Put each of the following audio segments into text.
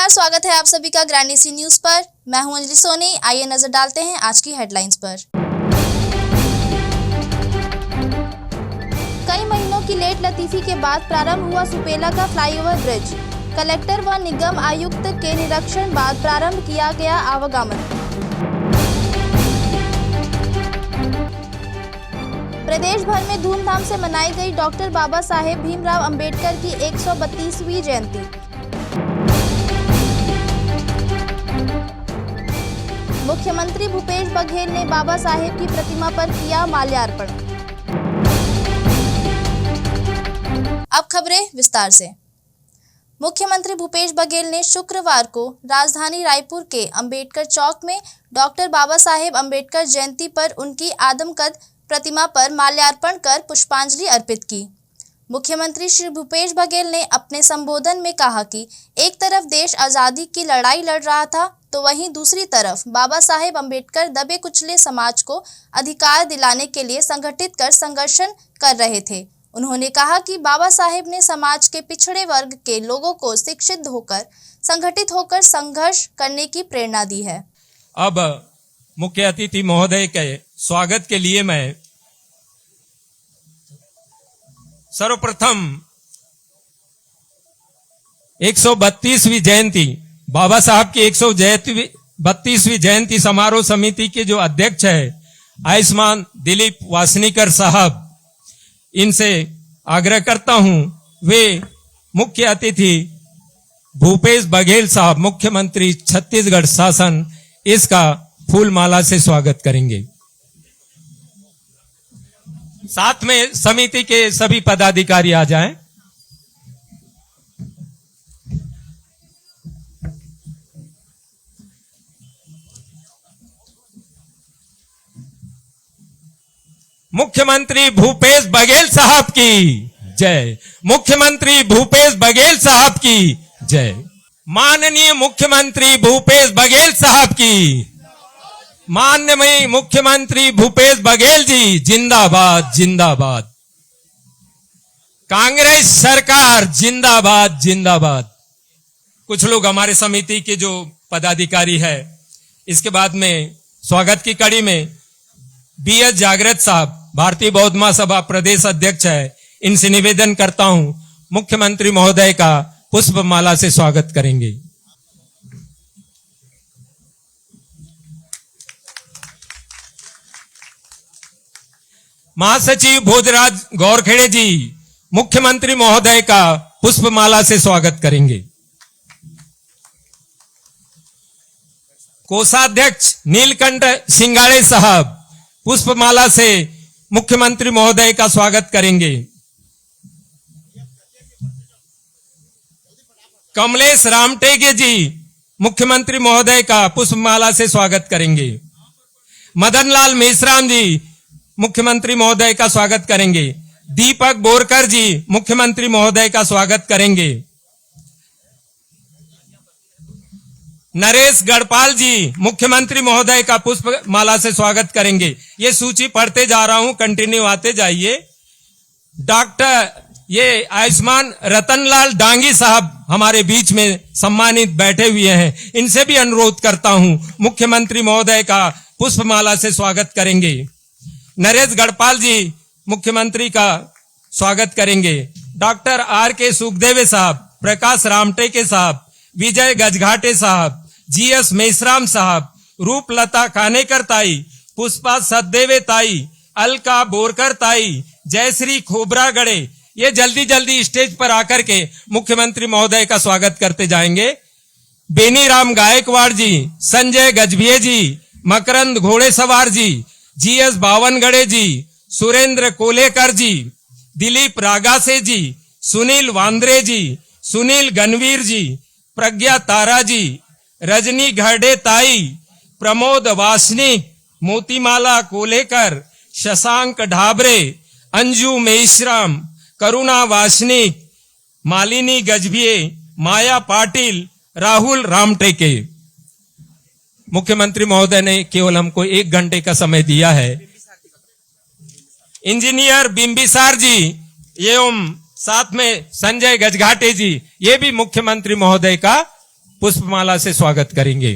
नमस्कार, स्वागत है आप सभी का ग्रैंड सी न्यूज पर। मैं हूं अंजलि सोनी। आइए नजर डालते हैं आज की हेडलाइंस पर। कई महीनों की लेट लतीफी के बाद प्रारंभ हुआ सुपेला का फ्लाईओवर ब्रिज। कलेक्टर व निगम आयुक्त के निरीक्षण बाद प्रारंभ किया गया आवागमन। प्रदेश भर में धूमधाम से मनाई गई डॉक्टर बाबा साहेब भीमराव अंबेडकर की 132वीं जयंती। मुख्यमंत्री भूपेश बघेल ने बाबा साहेब की प्रतिमा पर किया माल्यार्पण। अब खबरें विस्तार से। मुख्यमंत्री भूपेश बघेल ने शुक्रवार को राजधानी रायपुर के अंबेडकर चौक में डॉक्टर बाबा साहेब अंबेडकर जयंती पर उनकी आदमकद प्रतिमा पर माल्यार्पण कर पुष्पांजलि अर्पित की। मुख्यमंत्री श्री भूपेश बघेल ने अपने संबोधन में कहा कि एक तरफ देश आज़ादी की लड़ाई लड़ रहा था, तो वहीं दूसरी तरफ बाबा साहेब अंबेडकर दबे कुचले समाज को अधिकार दिलाने के लिए संगठित कर संघर्ष कर रहे थे। उन्होंने कहा कि बाबा साहेब ने समाज के पिछड़े वर्ग के लोगों को शिक्षित होकर संगठित होकर संघर्ष करने की प्रेरणा दी है। अब मुख्य अतिथि महोदय के स्वागत के लिए मैं सर्वप्रथम 132वीं जयंती बाबा साहब की 132वीं जयंती समारोह समिति के जो अध्यक्ष है आयुष्मान दिलीप वासनीकर साहब, इनसे आग्रह करता हूं वे मुख्य अतिथि भूपेश बघेल साहब, मुख्यमंत्री छत्तीसगढ़ शासन, इसका फूल माला से स्वागत करेंगे। साथ में समिति के सभी पदाधिकारी आ जाएं। मुख्यमंत्री भूपेश बघेल साहब की जय। मुख्यमंत्री भूपेश बघेल साहब की जय। माननीय मुख्यमंत्री भूपेश बघेल साहब की। माननीय मुख्यमंत्री भूपेश बघेल जी जिंदाबाद जिंदाबाद। कांग्रेस सरकार जिंदाबाद जिंदाबाद। कुछ लोग हमारे समिति के जो पदाधिकारी है, इसके बाद में स्वागत की कड़ी में बीएस जागृत साहब, भारतीय बौद्ध महासभा प्रदेश अध्यक्ष है, इनसे निवेदन करता हूं मुख्यमंत्री महोदय का पुष्प माला से स्वागत करेंगे। महासचिव भोजराज गौरखेड़े जी मुख्यमंत्री महोदय का पुष्प माला से स्वागत करेंगे। कोषाध्यक्ष नीलकंठ सिंगाड़े साहब पुष्पमाला से मुख्यमंत्री महोदय का स्वागत करेंगे। कमलेश रामटेगे जी मुख्यमंत्री महोदय का पुष्पमाला से स्वागत करेंगे। मदनलाल मेश्राम जी मुख्यमंत्री महोदय का स्वागत करेंगे। दीपक बोरकर जी मुख्यमंत्री महोदय का स्वागत करेंगे। नरेश गढ़पाल जी मुख्यमंत्री महोदय का पुष्प माला से स्वागत करेंगे। ये सूची पढ़ते जा रहा हूं, कंटिन्यू आते जाइए। डॉक्टर ये आयुष्मान रतनलाल डांगी साहब हमारे बीच में सम्मानित बैठे हुए हैं, इनसे भी अनुरोध करता हूं मुख्यमंत्री महोदय का पुष्प माला से स्वागत करेंगे। नरेश गढ़पाल जी मुख्यमंत्री का स्वागत करेंगे। डॉक्टर आर के सुखदेवे साहब, प्रकाश रामटेके साहब, विजय गजघाटे साहब, जीएस मेश्राम साहब, रूपलता कानेकर ताई, पुष्पा सददेवे ताई, अलका बोरकर ताई, जयश्री खोबरागढ़े, ये जल्दी जल्दी स्टेज पर आकर के मुख्यमंत्री महोदय का स्वागत करते जाएंगे। बेनीराम गायकवाड़ जी, संजय गजभिये जी, मकरंद घोड़े सवार जी, जीएस बावनगढ़े जी, सुरेंद्र कोलेकर जी, दिलीप रागासे जी, सुनील वांद्रे जी, सुनील गनवीर जी, प्रज्ञा तारा जी, रजनी घरडे ताई, प्रमोद वासनिक, मोतीमाला कोलेकर, शशांक ढाबरे, अंजू मेश्राम, करुणा वासनिक, मालिनी गजभिये, माया पाटिल, राहुल रामटेके। मुख्यमंत्री महोदय ने केवल हमको 1 घंटे का समय दिया है। इंजीनियर बिंबिसार जी एवं साथ में संजय गजघाटे जी, ये भी मुख्यमंत्री महोदय का पुष्पमाला से स्वागत करेंगे।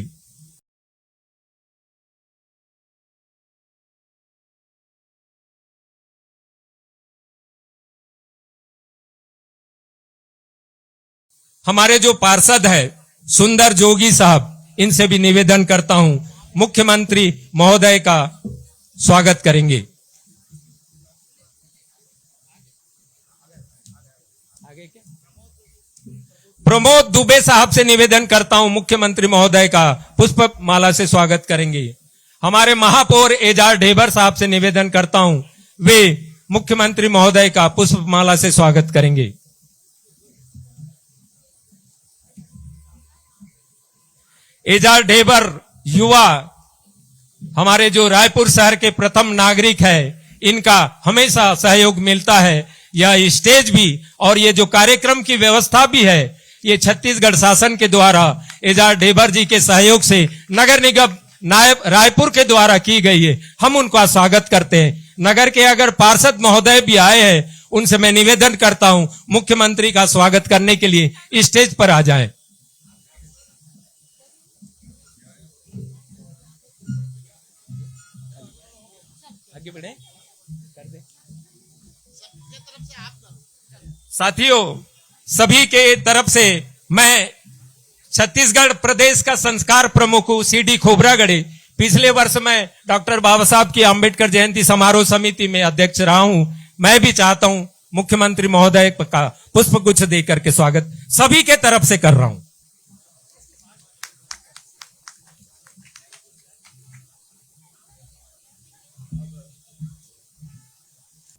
हमारे जो पार्षद है सुंदर जोगी साहब, इनसे भी निवेदन करता हूं, मुख्यमंत्री महोदय का स्वागत करेंगे। प्रमोद दुबे साहब से निवेदन करता हूं, मुख्यमंत्री महोदय का पुष्पमाला से स्वागत करेंगे। हमारे महापौर एजाज ढेबर साहब से निवेदन करता हूं, वे मुख्यमंत्री महोदय का पुष्पमाला से स्वागत करेंगे। एजाज ढेबर युवा हमारे जो रायपुर शहर के प्रथम नागरिक है, इनका हमेशा सहयोग मिलता है। यह स्टेज भी और ये जो कार्यक्रम की व्यवस्था भी है, ये छत्तीसगढ़ शासन के द्वारा एजाज ढेबर जी के सहयोग से नगर निगम नायब रायपुर के द्वारा की गई है। हम उनका स्वागत करते हैं। नगर के अगर पार्षद महोदय भी आए हैं, उनसे मैं निवेदन करता हूं, मुख्यमंत्री का स्वागत करने के लिए स्टेज पर आ जाएं। आगे बढ़े कर दे। साथियों, सभी के तरफ से मैं छत्तीसगढ़ प्रदेश का संस्कार प्रमुख हूं, सीडी खोबरागढ़े। पिछले वर्ष मैं डॉक्टर बाबा साहब की अंबेडकर जयंती समारोह समिति में अध्यक्ष रहा हूं। मैं भी चाहता हूं मुख्यमंत्री महोदय का पुष्प गुच्छ देकर के स्वागत सभी के तरफ से कर रहा हूं।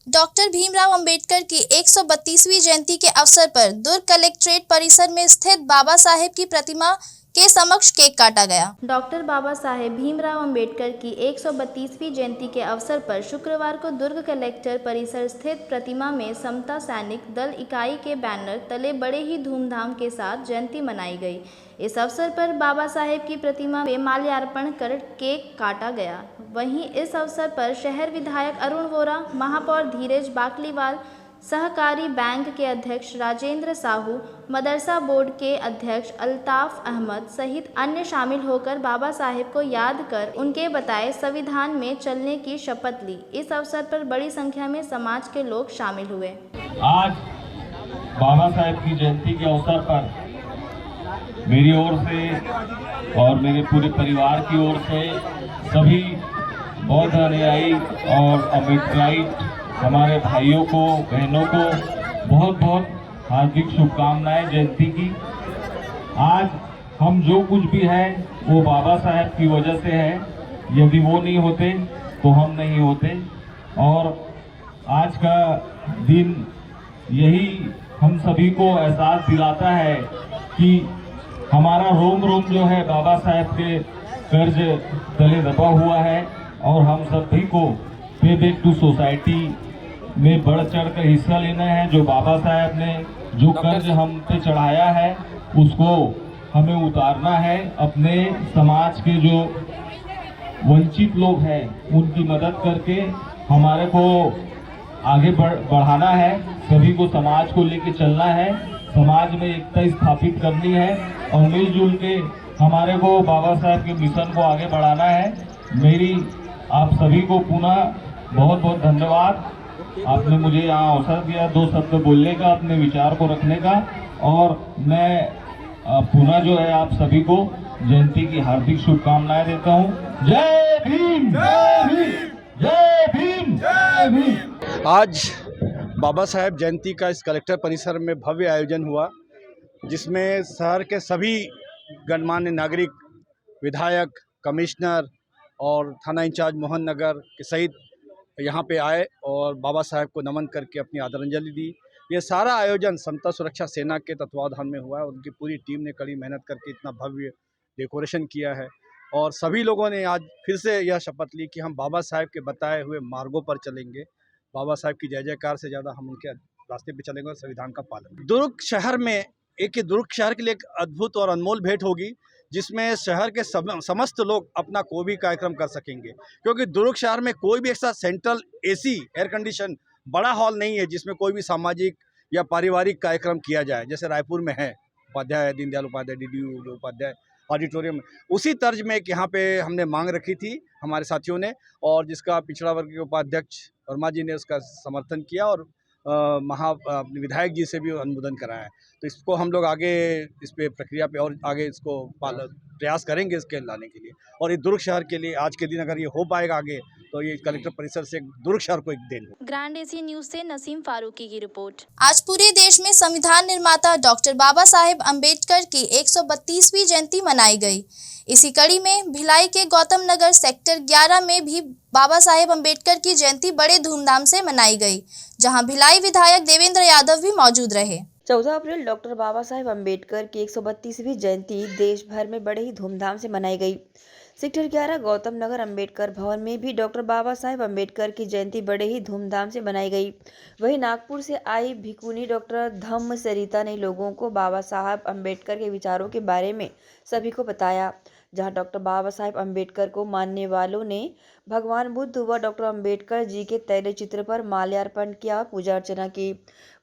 डॉक्टर भीमराव अंबेडकर की 132वीं जयंती के अवसर पर दुर्ग कलेक्ट्रेट परिसर में स्थित बाबा साहेब की प्रतिमा के समक्ष केक काटा गया। डॉक्टर बाबा साहेब भीमराव अंबेडकर की 132वीं जयंती के अवसर पर शुक्रवार को दुर्ग कलेक्टर परिसर स्थित प्रतिमा में समता सैनिक दल इकाई के बैनर तले बड़े ही धूमधाम के साथ जयंती मनाई गई। इस अवसर पर बाबा साहेब की प्रतिमा में माल्यार्पण कर केक काटा गया। वहीं इस अवसर पर शहर विधायक अरुण वोरा, महापौर धीरज बाकलीवाल, सहकारी बैंक के अध्यक्ष राजेंद्र साहू, मदरसा बोर्ड के अध्यक्ष अल्ताफ अहमद सहित अन्य शामिल होकर बाबा साहेब को याद कर उनके बताए संविधान में चलने की शपथ ली। इस अवसर पर बड़ी संख्या में समाज के लोग शामिल हुए। आज बाबा साहेब की जयंती के अवसर पर मेरी ओर से और मेरे पूरे परिवार की ओर से सभी बौद्ध अनुयायी और अम्बेडकराइट हमारे भाइयों को, बहनों को बहुत बहुत हार्दिक शुभकामनाएं जयंती की। आज हम जो कुछ भी है वो बाबा साहेब की वजह से है। यदि वो नहीं होते तो हम नहीं होते। और आज का दिन यही हम सभी को एहसास दिलाता है कि हमारा रोम रोम जो है बाबा साहेब के कर्ज तले दबा हुआ है और हम सभी को पे बैक टू सोसाइटी में बढ़ चढ़ कर हिस्सा लेना है। जो बाबा साहब ने जो कर्ज हम पे चढ़ाया है उसको हमें उतारना है। अपने समाज के जो वंचित लोग हैं उनकी मदद करके हमारे को आगे बढ़ाना है। सभी को समाज को लेके चलना है, समाज में एकता स्थापित करनी है और मिलजुल के हमारे को बाबा साहब के मिशन को आगे बढ़ाना है। मेरी आप सभी को पुनः बहुत बहुत धन्यवाद। आपने मुझे यहाँ अवसर दिया 2 शब्द बोलने का, अपने विचार को रखने का। और मैं पुनः जो है आप सभी को जयंती की हार्दिक शुभकामनाएं देता हूँ। जय भीम, जय भीम, जय भीम, जय भीम। आज बाबा साहेब जयंती का इस कलेक्टर परिसर में भव्य आयोजन हुआ, जिसमें शहर के सभी गणमान्य नागरिक, विधायक, कमिश्नर और थाना इंचार्ज मोहन नगर के सहित यहाँ पे आए और बाबा साहेब को नमन करके अपनी आदरांजलि दी। ये सारा आयोजन समता सुरक्षा सेना के तत्वावधान में हुआ है। उनकी पूरी टीम ने कड़ी मेहनत करके इतना भव्य डेकोरेशन किया है और सभी लोगों ने आज फिर से यह शपथ ली कि हम बाबा साहेब के बताए हुए मार्गों पर चलेंगे। बाबा साहेब की जय जयकार से ज़्यादा हम उनके रास्ते पे चलेंगे और संविधान का पालन। दुर्ग शहर में दुर्ग शहर के लिए एक अद्भुत और अनमोल भेंट होगी, जिसमें शहर के समस्त लोग अपना कोई भी कार्यक्रम कर सकेंगे, क्योंकि दुर्ग शहर में कोई भी ऐसा सेंट्रल एसी एयर कंडीशन बड़ा हॉल नहीं है जिसमें कोई भी सामाजिक या पारिवारिक कार्यक्रम किया जाए, जैसे रायपुर में है। उपाध्याय, दीनदयाल उपाध्याय, DDU उपाध्याय ऑडिटोरियम में, उसी तर्ज में एक यहाँ पे हमने मांग रखी थी हमारे साथियों ने, और जिसका पिछड़ा वर्ग के उपाध्यक्ष वर्मा जी ने उसका समर्थन किया और अपने विधायक जी से भी अनुमोदन कराया है। तो इसको हम लोग आगे इस पे प्रक्रिया पे और आगे इसको प्रयास करेंगे इसके लाने के लिए, और ये दुर्ग शहर के लिए आज के दिन अगर ये हो पाएगा आगे तो ये कलेक्टर परिसर से दुर्ग शहर को एक देन हो। ग्रैंड एशिया न्यूज से नसीम फारूकी की रिपोर्ट। आज पूरे देश में संविधान निर्माता डॉक्टर बाबा साहेब अम्बेडकर की 132वीं जयंती मनाई गई। इसी कड़ी में भिलाई के गौतम नगर सेक्टर 11 में भी बाबा साहेब अम्बेडकर की जयंती बड़े धूमधाम से मनाई गई, जहां भिलाई विधायक देवेंद्र यादव भी मौजूद रहे। 14 अप्रैल डॉक्टर बाबा साहेब अम्बेडकर की 132वीं जयंती देश भर में बड़े ही धूमधाम से मनाई गई। सेक्टर 11 गौतम नगर अम्बेडकर भवन में भी डॉक्टर बाबा साहेब अम्बेडकर की जयंती बड़े ही धूमधाम से मनाई गई। वहीं नागपुर से आई भिकुनी डॉक्टर धम्म सरिता ने लोगों को बाबा साहेब अम्बेडकर के विचारों के बारे में सभी को बताया। जहां डॉक्टर बाबा साहेब अम्बेडकर को मानने वालों ने भगवान बुद्ध व डॉक्टर अम्बेडकर जी के तैल चित्र पर माल्यार्पण किया और पूजा अर्चना की।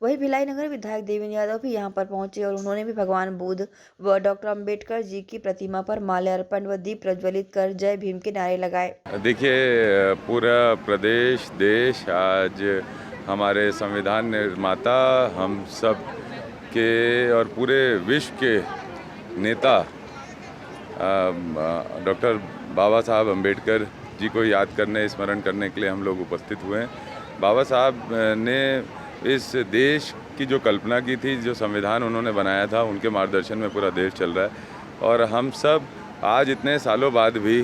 वहीं भिलाई नगर विधायक देवेंद्र यादव भी यहां पर पहुंचे और उन्होंने भी भगवान बुद्ध व डॉक्टर अम्बेडकर जी की प्रतिमा पर माल्यार्पण व दीप प्रज्वलित कर जय भीम के नारे लगाए। देखिए, पूरा प्रदेश देश आज हमारे संविधान निर्माता हम सब के और पूरे विश्व के नेता डॉक्टर बाबा साहब अम्बेडकर जी को याद करने, स्मरण करने के लिए हम लोग उपस्थित हुए हैं। बाबा साहब ने इस देश की जो कल्पना की थी, जो संविधान उन्होंने बनाया था, उनके मार्गदर्शन में पूरा देश चल रहा है। और हम सब आज इतने सालों बाद भी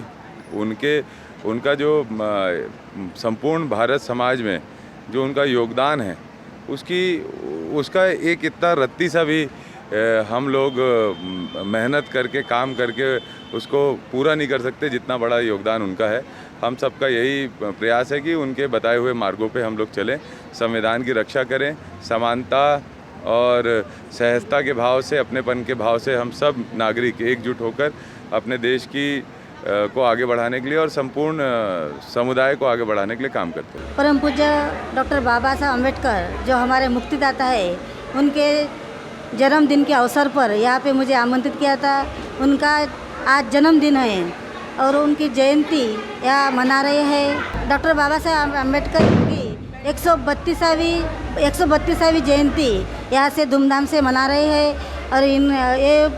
उनका जो संपूर्ण भारत समाज में जो उनका योगदान है, उसका एक इतना रत्ती सा भी हम लोग मेहनत करके काम करके उसको पूरा नहीं कर सकते जितना बड़ा योगदान उनका है। हम सबका यही प्रयास है कि उनके बताए हुए मार्गों पे हम लोग चलें, संविधान की रक्षा करें, समानता और सहजता के भाव से, अपनेपन के भाव से हम सब नागरिक एकजुट होकर अपने देश को आगे बढ़ाने के लिए और संपूर्ण समुदाय को आगे बढ़ाने के लिए काम करते हैं। परम पूज्य डॉक्टर बाबा साहब अम्बेडकर जो हमारे मुक्तिदाता है, उनके जन्मदिन के अवसर पर यहाँ पे मुझे आमंत्रित किया था। उनका आज जन्मदिन है और उनकी जयंती यहाँ मना रहे हैं। डॉक्टर बाबा साहब अम्बेडकर की 132वीं जयंती यहाँ से धूमधाम से मना रहे हैं। और ये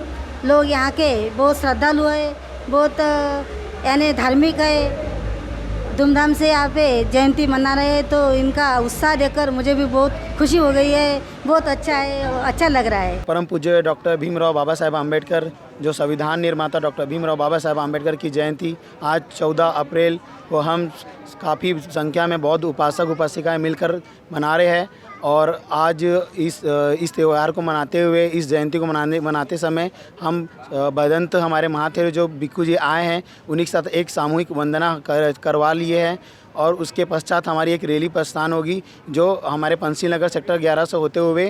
लोग यहाँ के बहुत श्रद्धालु है, बहुत यानी धार्मिक है, धूमधाम से यहाँ पे जयंती मना रहे हैं। तो इनका उत्साह देखकर मुझे भी बहुत खुशी हो गई है, बहुत अच्छा है, अच्छा लग रहा है। परम पूज्य डॉक्टर भीमराव बाबा साहेब अम्बेडकर, जो संविधान निर्माता डॉक्टर भीमराव बाबा साहेब अम्बेडकर की जयंती आज 14 अप्रैल को हम काफ़ी संख्या में बौद्ध उपासक उपासिकाएं मिलकर मना रहे हैं। और आज इस त्यौहार को मनाते हुए, इस जयंती को मनाते समय हम बदंत हमारे महाथेरो जो भिक्खू जी आए हैं, उन्हीं के साथ एक सामूहिक वंदना करवा लिए हैं। और उसके पश्चात हमारी एक रैली प्रस्थान होगी जो हमारे पंसील नगर सेक्टर 11 से होते हुए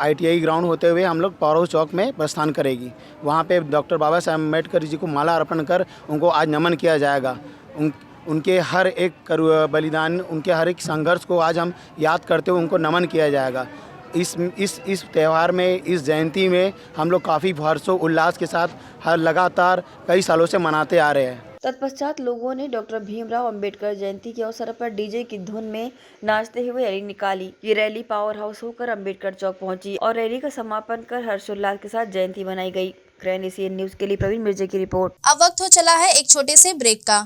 ITI ग्राउंड होते हुए हम लोग पौरव चौक में प्रस्थान करेगी। वहाँ पे डॉक्टर बाबा साहेब अम्बेडकर जी को माला अर्पण कर उनको आज नमन किया जाएगा। उनके हर एक बलिदान, उनके हर एक संघर्ष को आज हम याद करते हुए उनको नमन किया जाएगा। इस त्यौहार में, इस जयंती में हम लोग काफ़ी हर्षो उल्लास के साथ लगातार कई सालों से मनाते आ रहे हैं। तत्पश्चात लोगों ने डॉक्टर भीमराव अंबेडकर जयंती के अवसर पर डीजे की धुन में नाचते हुए रैली निकाली। ये रैली पावर हाउस होकर अंबेडकर चौक पहुंची और रैली का समापन कर हर्षोल्लास के साथ जयंती मनाई गई। ग्रैंड एशिया न्यूज के लिए प्रवीण मिर्जा की रिपोर्ट। अब वक्त हो चला है एक छोटे से ब्रेक का।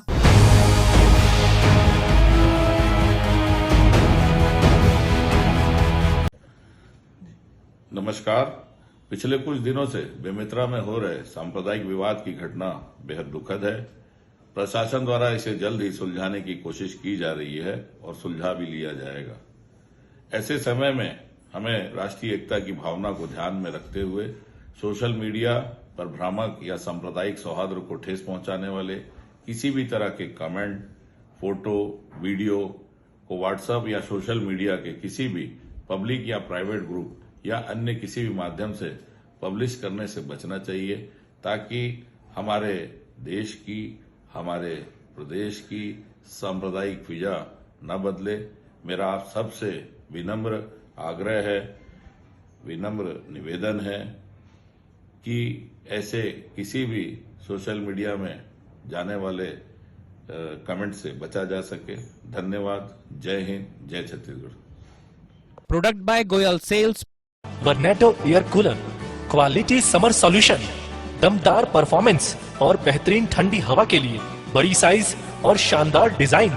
नमस्कार। पिछले कुछ दिनों से बेमेतरा में हो रहे सांप्रदायिक विवाद की घटना बेहद दुखद है। प्रशासन द्वारा इसे जल्द ही सुलझाने की कोशिश की जा रही है और सुलझा भी लिया जाएगा। ऐसे समय में हमें राष्ट्रीय एकता की भावना को ध्यान में रखते हुए सोशल मीडिया पर भ्रामक या सांप्रदायिक सौहार्द को ठेस पहुंचाने वाले किसी भी तरह के कमेंट, फोटो, वीडियो को व्हाट्सएप या सोशल मीडिया के किसी भी पब्लिक या प्राइवेट ग्रुप या अन्य किसी भी माध्यम से पब्लिश करने से बचना चाहिए, ताकि हमारे देश की, हमारे प्रदेश की सांप्रदायिक फिजा न बदले। मेरा आप सबसे विनम्र आग्रह है, विनम्र निवेदन है कि ऐसे किसी भी सोशल मीडिया में जाने वाले कमेंट से बचा जा सके। धन्यवाद। जय हिंद, जय Chhattisgarh. Product by Goyal sales. Varneto air cooler, quality summer solution, दमदार परफॉर्मेंस और बेहतरीन ठंडी हवा के लिए बड़ी साइज और शानदार डिजाइन,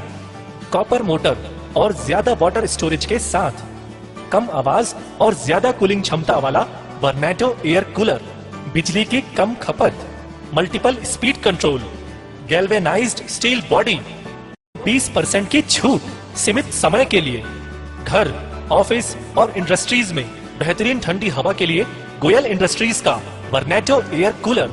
कॉपर मोटर और ज्यादा वाटर स्टोरेज के साथ कम आवाज और ज्यादा कूलिंग क्षमता वाला वर्नेटो एयर कूलर, बिजली की कम खपत, multiple speed control, galvanised steel body, 20% की छूट, सीमित समय के लिए। घर, ऑफिस और इंडस्ट्रीज में बेहतरीन ठंडी हवा के लिए गोयल इंडस्ट्रीज का Varneto air cooler.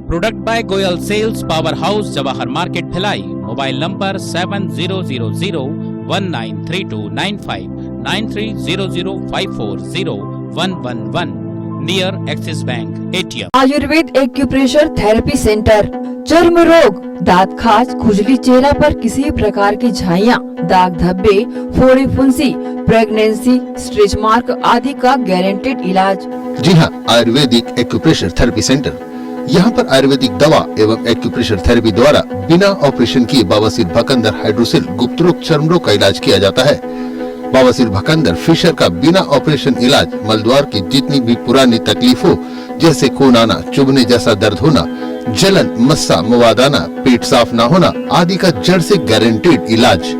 Product by Goyal sales, power house, Jawahar market, Bhilai. Mobile number 7000193295, 9300540111, near Axis bank ATM। Ayurveda acupressure therapy centre. चर्म रोग, दांत खाज, खुजली, चेहरा पर किसी प्रकार की झाइयाँ, दाग धब्बे, फोड़ी फुंसी, प्रेगनेंसी, स्ट्रेच मार्क आदि का गारंटेड इलाज। जी हाँ, आयुर्वेदिक एक्यूप्रेशर थेरेपी सेंटर। यहाँ पर आयुर्वेदिक दवा एवं एक्यूप्रेशर थेरेपी द्वारा बिना ऑपरेशन किए बवासीर, भकंदर, हाइड्रोसिल, गुप्त रोग, चर्म रोग का इलाज किया जाता है। बवासीर, भकंदर, फिशर का बिना ऑपरेशन इलाज मलद्वार की जितनी भी पुरानी तकलीफ हो, जैसे खून आना, चुभने जैसा दर्द होना, जलन, मस्सा, मवाद आना, पेट साफ न होना आदि का जड़ से गारंटेड इलाज।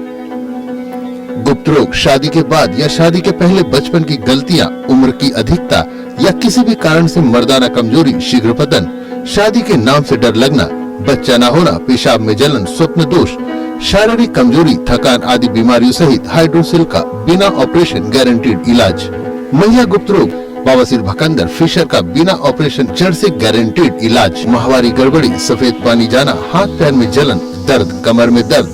गुप्त रोग, शादी के बाद या शादी के पहले बचपन की गलतियाँ, उम्र की अधिकता या किसी भी कारण से मर्दाना कमजोरी, शीघ्र पतन, शादी के नाम से डर लगना, बच्चा न होना, पेशाब में जलन, स्वप्न दोष, शारीरिक कमजोरी, थकान आदि बीमारियों सहित हाइड्रोसिल का बिना ऑपरेशन गारंटेड इलाज। महिला गुप्त रोग, बवासीर, भकंदर, फिशर का बिना ऑपरेशन जड़ से गारंटेड इलाज। माहवारी गड़बड़ी, सफेद पानी जाना, हाथ पैर में जलन, दर्द, कमर में दर्द,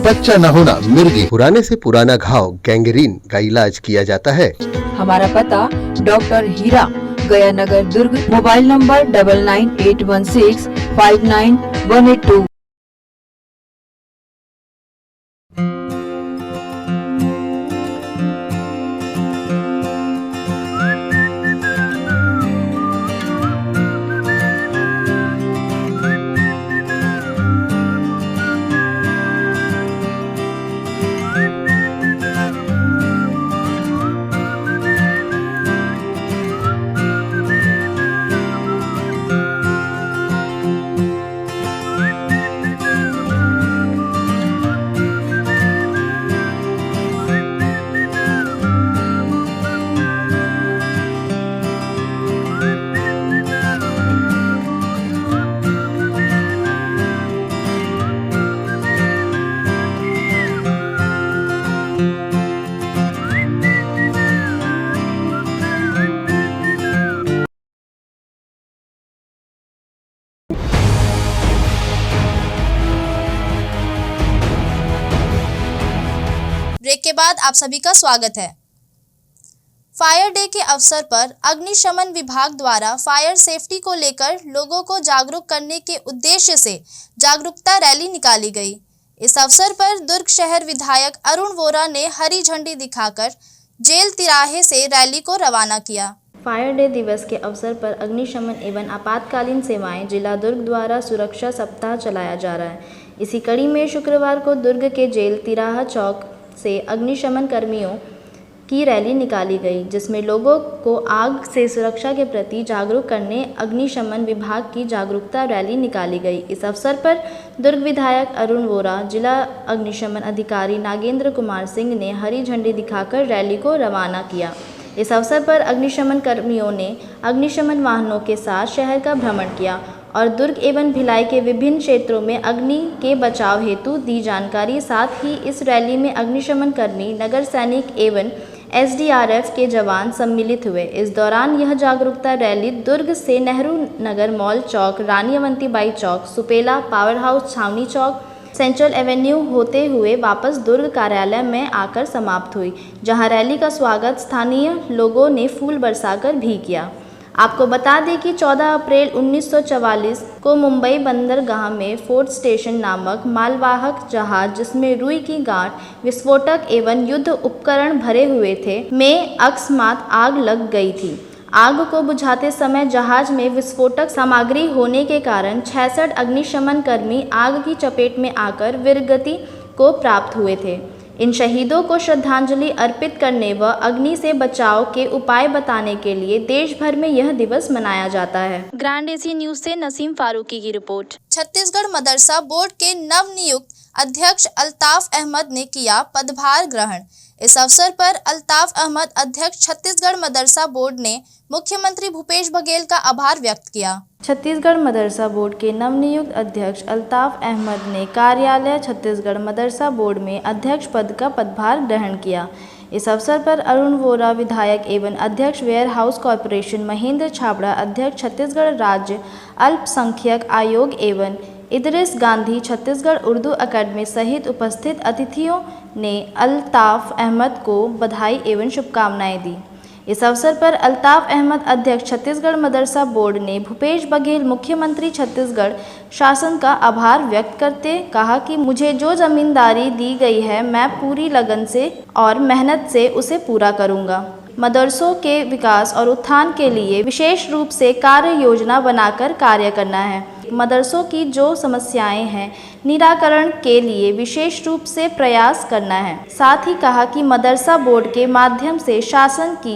बच्चा न होना, मिर्गी, पुराने से पुराना घाव, गैंग्रीन का इलाज किया जाता है। हमारा पता doctor Hira, Gaya Nagar, Durg. Mobile number 9981659182। Break के बाद आप सभी का स्वागत है। फायर डे के अवसर पर अग्निशमन विभाग द्वारा फायर सेफ्टी को लेकर लोगों को जागरूक करने के उद्देश्य से जागरूकता रैली निकाली गई। इस अवसर पर दुर्ग शहर विधायक अरुण वोरा ने हरी झंडी दिखाकर जेल तिराहे से रैली को रवाना किया। फायर डे दिवस के अवसर पर अग्निशमन एवं आपातकालीन सेवाएं जिला दुर्ग द्वारा सुरक्षा सप्ताह चलाया जा रहा है। इसी कड़ी में शुक्रवार को दुर्ग के जेल तिराहा चौक से अग्निशमन कर्मियों की रैली निकाली गई, जिसमें लोगों को आग से सुरक्षा के प्रति जागरूक करने अग्निशमन विभाग की जागरूकता रैली निकाली गई। इस अवसर पर दुर्ग विधायक अरुण वोरा, जिला अग्निशमन अधिकारी नागेंद्र कुमार सिंह ने हरी झंडी दिखाकर रैली को रवाना किया। इस अवसर पर अग्निशमन कर्मियों ने अग्निशमन वाहनों के साथ शहर का भ्रमण किया और दुर्ग एवं भिलाई के विभिन्न क्षेत्रों में अग्नि के बचाव हेतु दी जानकारी। साथ ही इस रैली में अग्निशमन कर्मी, नगर सैनिक एवं SDRF के जवान सम्मिलित हुए। इस दौरान यह जागरूकता रैली दुर्ग से नेहरू नगर मॉल चौक, रानी अवंतीबाई चौक, सुपेला, पावर हाउस, छावनी चौक, सेंट्रल एवेन्यू होते हुए वापस दुर्ग कार्यालय में आकर समाप्त हुई, जहां रैली का स्वागत स्थानीय लोगों ने फूल बरसाकर भी किया। आपको बता दें कि 14 अप्रैल 1944 को मुंबई बंदरगाह में फोर्ट स्टेशन नामक मालवाहक जहाज जिसमें रुई की गांठ विस्फोटक एवं युद्ध उपकरण भरे हुए थे में अकस्मात आग लग गई थी। आग को बुझाते समय जहाज में विस्फोटक सामग्री होने के कारण 66 अग्निशमन कर्मी आग की चपेट में आकर वीरगति को प्राप्त हुए थे। इन शहीदों को श्रद्धांजलि अर्पित करने व अग्नि से बचाव के उपाय बताने के लिए देश भर में यह दिवस मनाया जाता है। ग्रैंड एशिया न्यूज से नसीम फारूकी की रिपोर्ट। छत्तीसगढ़ मदरसा बोर्ड के नवनियुक्त अध्यक्ष अल्ताफ अहमद ने किया पदभार ग्रहण। इस अवसर पर अल्ताफ अहमद अध्यक्ष छत्तीसगढ़ मदरसा बोर्ड ने मुख्यमंत्री भूपेश बघेल का आभार व्यक्त किया। छत्तीसगढ़ मदरसा बोर्ड के नवनियुक्त अध्यक्ष अल्ताफ अहमद ने कार्यालय छत्तीसगढ़ मदरसा बोर्ड में अध्यक्ष पद का पदभार ग्रहण किया। इस अवसर पर अरुण वोरा विधायक एवं अध्यक्ष warehouse corporation, Mahendra Chhabra अध्यक्ष छत्तीसगढ़ राज्य अल्पसंख्यक आयोग एवं इदरिस गांधी छत्तीसगढ़ उर्दू अकादमी सहित उपस्थित अतिथियों ने अल्ताफ अहमद को बधाई एवं शुभकामनाएं दी। इस अवसर पर अल्ताफ अहमद अध्यक्ष छत्तीसगढ़ मदरसा बोर्ड ने भूपेश बघेल मुख्यमंत्री छत्तीसगढ़ शासन का आभार व्यक्त करते कहा कि मुझे जो जिम्मेदारी दी गई है मैं पूरी लगन से और मेहनत से उसे पूरा करूंगा। मदरसों के विकास और उत्थान के लिए विशेष रूप से कार्य योजना बनाकर कार्य करना है। मदरसों की जो समस्याएं हैं निराकरण के लिए विशेष रूप से प्रयास करना है। साथ ही कहा कि मदरसा बोर्ड के माध्यम से शासन की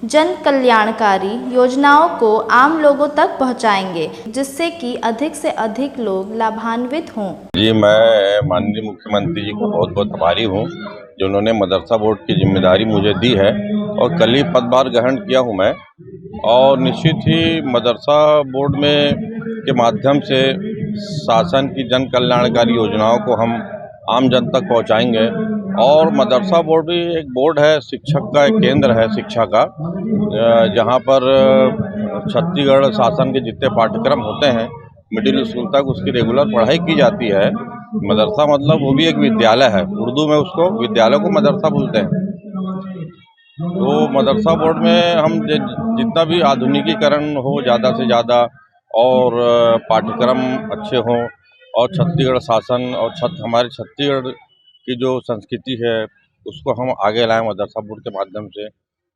जन कल्याणकारी योजनाओं को आम लोगों तक पहुंचाएंगे, जिससे कि अधिक से अधिक लोग लाभान्वित हों। जी, मैं माननीय मुख्यमंत्री जी का बहुत बहुत आभारी हूँ जो उन्होंने मदरसा बोर्ड की जिम्मेदारी मुझे दी है और कल ही पदभार ग्रहण किया हूँ मैं। और निश्चित ही मदरसा बोर्ड में के माध्यम से शासन की जन कल्याणकारी योजनाओं को हम आम जन तक पहुँचाएंगे। और मदरसा बोर्ड भी एक बोर्ड है, शिक्षक का एक केंद्र है शिक्षा का, जहाँ पर छत्तीसगढ़ शासन के जितने पाठ्यक्रम होते हैं मिडिल स्कूल तक उसकी रेगुलर पढ़ाई की जाती है। मदरसा मतलब वो भी एक विद्यालय है, उर्दू में उसको विद्यालय को मदरसा बोलते हैं। तो मदरसा बोर्ड में हम जितना भी आधुनिकीकरण हो ज़्यादा से ज़्यादा और पाठ्यक्रम अच्छे हों और छत्तीसगढ़ शासन और हमारे छत्तीसगढ़ की जो संस्कृति है उसको हम आगे लाएं मदरसा बोर्ड के माध्यम से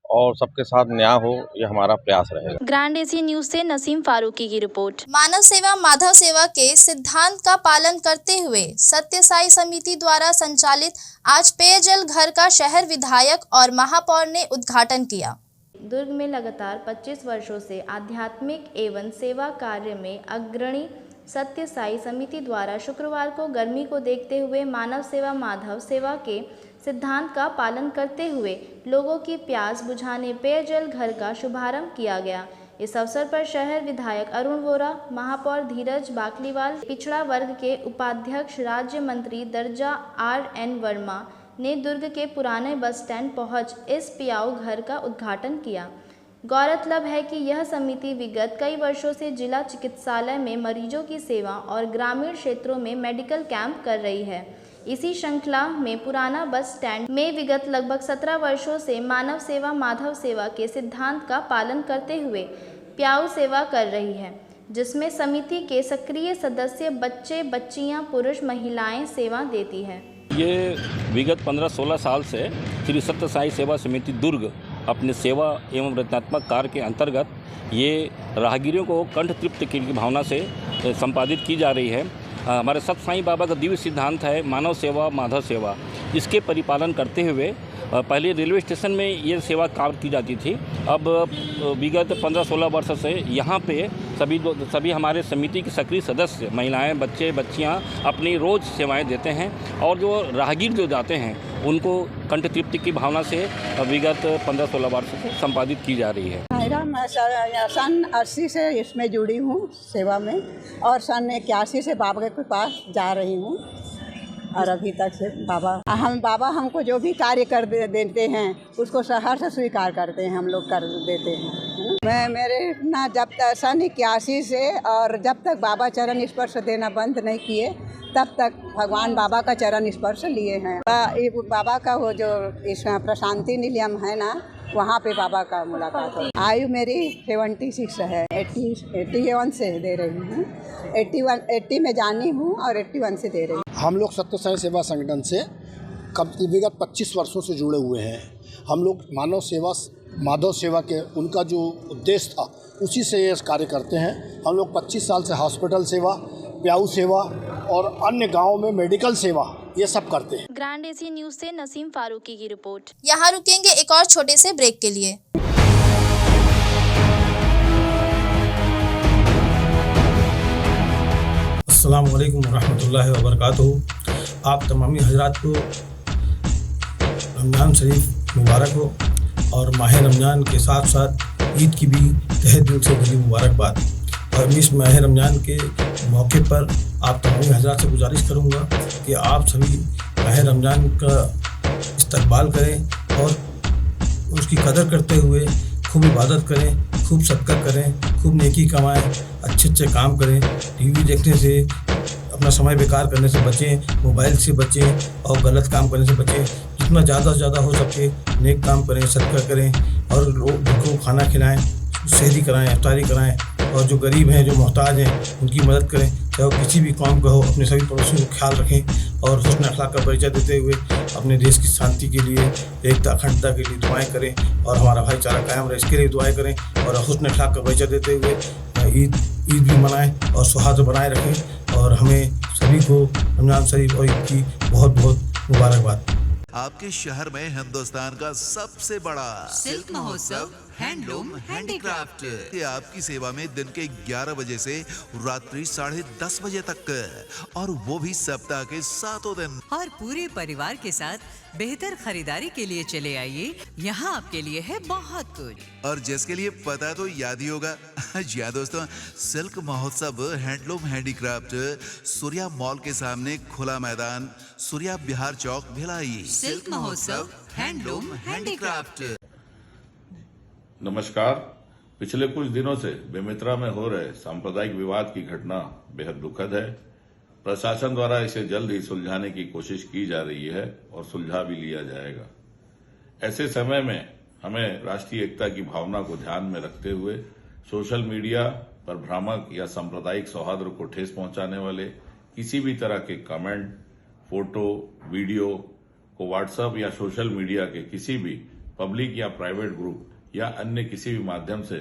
और सबके साथ न्याय हो, ये हमारा प्रयास रहेगा। ग्रैंड एशिया न्यूज से नसीम फारूकी की रिपोर्ट। मानव सेवा माधव सेवा के सिद्धांत का पालन करते हुए सत्य साई समिति द्वारा संचालित आज पेयजल घर का शहर विधायक और महापौर ने उद्घाटन किया। दुर्ग में लगातार 25 वर्षों से आध्यात्मिक एवं सेवा कार्य में अग्रणी सत्य साई समिति द्वारा शुक्रवार को गर्मी को देखते हुए मानव सेवा माधव सेवा के सिद्धांत का पालन करते हुए लोगों की प्यास बुझाने पेयजल घर का शुभारंभ किया गया। इस अवसर पर शहर विधायक अरुण वोरा, महापौर धीरज बाकलीवाल, पिछड़ा वर्ग के उपाध्यक्ष राज्य मंत्री दर्जा RN वर्मा ने दुर्ग के पुराने बस स्टैंड पहुंच इस पियाऊ घर का उद्घाटन किया। गौरतलब है कि यह समिति विगत कई वर्षों से जिला चिकित्सालय में मरीजों की सेवा और ग्रामीण क्षेत्रों में मेडिकल कैंप कर रही है। इसी श्रृंखला में पुराना बस स्टैंड में विगत लगभग 17 वर्षों से मानव सेवा माधव सेवा के सिद्धांत का पालन करते हुए प्याऊ सेवा कर रही है, जिसमें समिति के सक्रिय सदस्य बच्चे बच्चियां पुरुष महिलाएं सेवा देती है। ये विगत 15-16 साल से श्री सत्य साई सेवा समिति दुर्ग अपने सेवा एवं रचनात्मक कार्य के अंतर्गत ये राहगीरों को कंठ तृप्त की भावना से संपादित की जा रही है। हमारे सत्य साईं बाबा का दिव्य सिद्धांत है मानव सेवा माधव सेवा। इसके परिपालन करते हुए पहले रेलवे स्टेशन में ये सेवा कार्य की जाती थी। अब विगत 15-16 वर्ष से यहाँ पे सभी हमारे समिति के सक्रिय सदस्य महिलाएं बच्चे बच्चियाँ अपनी रोज़ सेवाएं देते हैं और जो राहगीर जो जाते हैं उनको कंठ तृप्ति की भावना से विगत 15-16 वर्ष से संपादित की जा रही है। मैं सन 80 से इसमें जुड़ी हूँ सेवा में और सन 81 से बाबा के पास जा रही हूँ और अभी तक से बाबा हमको जो भी कार्य कर देते हैं उसको सहर्ष स्वीकार करते हैं, हम लोग कर देते हैं। मैं मेरे ना जब तक सन 81 से और जब तक बाबा चरण स्पर्श देना बंद नहीं किए तब तक भगवान बाबा का चरण स्पर्श लिए हैं। बाबा का वो जो इस प्रशांति निलयम है ना, वहाँ पे बाबा का मुलाकात है। आयु मेरी 76 है, 81 से दे रही हूँ। 80 में जानी हूँ और 81 से दे रही हूँ। हम लोग सत्य साई सेवा संगठन से विगत 25 वर्षों से जुड़े हुए हैं। हम लोग माधव सेवा के उनका जो उद्देश्य था उसी से ये कार्य करते हैं। हम लोग 25 साल से हॉस्पिटल सेवा, प्याऊ सेवा और अन्य गाँव में मेडिकल सेवा ये सब करते हैं। ग्रैंड एशिया न्यूज से नसीम फारूकी की रिपोर्ट। यहाँ रुकेंगे एक और छोटे से ब्रेक के लिए। अस्सलाम वालेकुम रहमतुल्लाहि व बरकातहू। आप तमामी हजरात को रमज़ान शरीफ मुबारक हो और माह रमज़ान के साथ साथ ईद की भी तहे दिल से दिली मुबारकबाद। और इस माह रमज़ान के मौके पर आप तमामी हजरात से गुजारिश करूँगा कि आप सभी माह रमज़ान का इस्तकबाल करें और उसकी कदर करते हुए खूब इबादत करें, खूब सदका करें, खूब नेकी कमाएं, अच्छे काम करें। टीवी देखने से, अपना समय बेकार करने से बचें, मोबाइल से बचें और गलत काम करने से बचें। जितना ज़्यादा से ज़्यादा हो सके नेक काम करें, सदका करें और लोगों को खाना खिलाएं, सहरी कराएं, इफ्तारी कराएं और जो गरीब हैं, जो मोहताज हैं, उनकी मदद करें। चाहे वो किसी भी काम का हो, अपने सभी पड़ोसियों को ख्याल रखें और हुस्न अखलाक का परिचय देते हुए अपने देश की शांति के लिए, एकता अखंडता के लिए दुआएं करें और हमारा भाईचारा कायम रहे, इसके लिए दुआएं करें और हुस्न अखलाक का परिचय देते हुए ईद भी मनाएं और सौहार्द बनाए रखें। और हमें सभी को रमज़ान शरीफ और ईद की बहुत बहुत मुबारकबाद। आपके शहर में हिंदुस्तान का सबसे बड़ा सिल्क महोत्सव हैंडलूम हैंडीक्राफ्ट ये आपकी सेवा में दिन के 11 बजे से रात्रि 10:30 बजे तक और वो भी सप्ताह के 7 दिन। और पूरे परिवार के साथ बेहतर खरीदारी के लिए चले आइए, यहाँ आपके लिए है बहुत कुछ। और जिसके लिए पता तो याद ही होगा। जी हाँ दोस्तों, सिल्क महोत्सव हैंडलूम हैंडीक्राफ्ट सूर्या मॉल के सामने खुला मैदान, सूर्या बिहार चौक, भिलाई। सिल्क महोत्सव हैंडलूम हैंडीक्राफ्ट। नमस्कार। पिछले कुछ दिनों से बेमित्रा में हो रहे सांप्रदायिक विवाद की घटना बेहद दुखद है। प्रशासन द्वारा इसे जल्द ही सुलझाने की कोशिश की जा रही है और सुलझा भी लिया जाएगा। ऐसे समय में हमें राष्ट्रीय एकता की भावना को ध्यान में रखते हुए सोशल मीडिया पर भ्रामक या सांप्रदायिक सौहार्द को ठेस पहुंचाने वाले किसी भी तरह के कमेंट, फोटो, वीडियो को व्हाट्सएप या सोशल मीडिया के किसी भी पब्लिक या प्राइवेट ग्रुप या अन्य किसी भी माध्यम से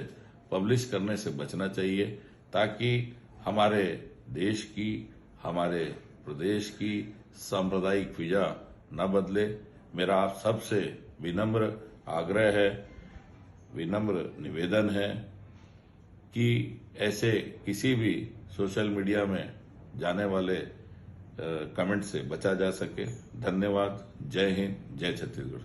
पब्लिश करने से बचना चाहिए, ताकि हमारे देश की, हमारे प्रदेश की सांप्रदायिक फिजा न बदले। मेरा आप सबसे विनम्र आग्रह है, विनम्र निवेदन है कि ऐसे किसी भी सोशल मीडिया में जाने वाले कमेंट से बचा जा सके। धन्यवाद। जय हिंद, जय छत्तीसगढ़।